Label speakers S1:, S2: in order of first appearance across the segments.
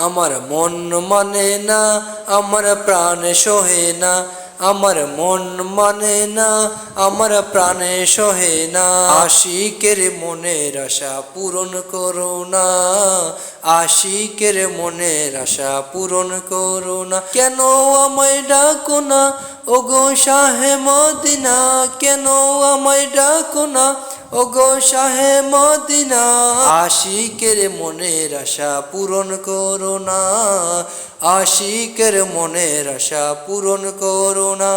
S1: আমার মন মানে না, আমার প্রাণ সহে না, আমার মন মানে না, আমার প্রাণে সহে না। আশিকের মনের আশা পূরণ করো না, আশিকের মনের আশা পূরণ করো না। কেন আমায় ডাকো না ওগো শাহে মদিনা, কেন আমায় ডাকো না ওগো শাহে মদিনা। আশিকের মনের আশা পূরণ করো না, আশিকের মনের আশা পূরণ করো না।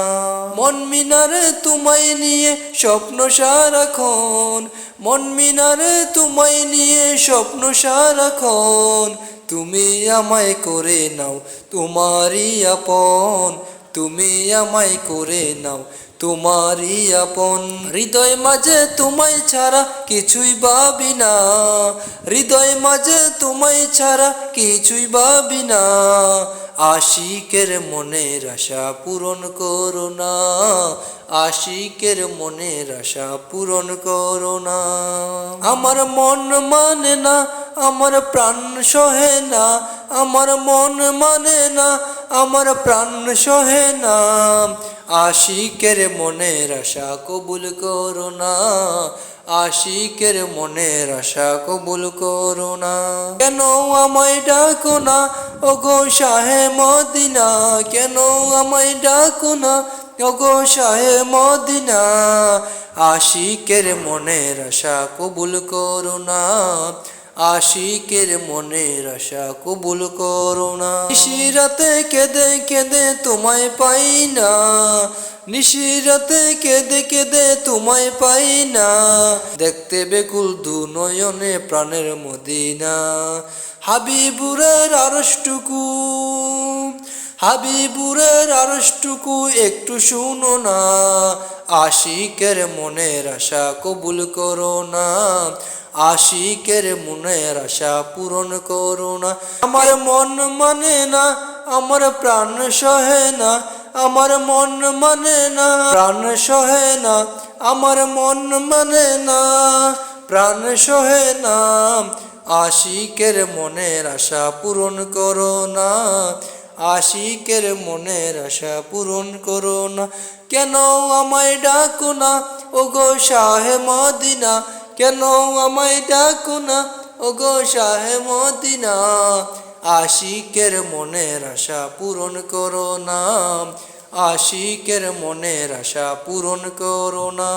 S1: মন মিনারে তোমায় নিয়ে স্বপ্ন সারাক্ষণ, মন মিনারে তোমায় নিয়ে স্বপ্ন সারাক্ষণ। তুমি আমায় করে নাও তোমারই আপন, তুমি আমায় করে নাও তোমারই আপন। হৃদয় মাঝে তোমায় ছাড়া কিছুই ভাবি না, হৃদয় মাঝে তোমায় ছাড়া কিছুই ভাবি না। আশিকের মনের আশা পূরণ করো না, আশিকের মনের আশা পূরণ করো না। আমার মন মানে না, আমার প্রাণ সহে না, আমার মন মানে না, আমার প্রাণ সহে না। আশিকের মনের আশা কবুল করো না, আশিকের মনের আশা কবুল করো না। কেন আমায় ডাকো না ওগো শাহে মদিনা, কেন আমায় ডাকো না ওগো শাহে মদিনা। আশিকের মনের আশা কবুল করো না, আশিকের মনের আশা কবুল করো না। নিশিরাতে কেঁদে কেঁদে তোমায় পাই না, নিশিরাতে কেঁদে কেঁদে তোমায় পাই না। দেখতে বেকুল দু নয়নে প্রাণের মদিনা, হাবিবুরের আরশটুকু, হাবিবুরের আরশটুকু একটু শুনো না। আশিকের মনের আশা কবুল করো না, আশিকের মনের আশা পূরণ করো না। আমার মন মানে না, আমার প্রাণ সহে না, আমার মন মানে না, প্রাণ সহে না, আমার মন মানে না, প্রাণ সহে না। আশিকের মনের আশা পূরণ করো না, আশিকের মনের আশা পূরণ করো না। কেন আমায় ডাকো না ওগো শাহে মদিনা, কেন আমায় ডাকো না ওগো শাহে মদিনা। আশিকের মনের আশা পূরণ করো না, আশিকের মনের আশা পূরণ করো না।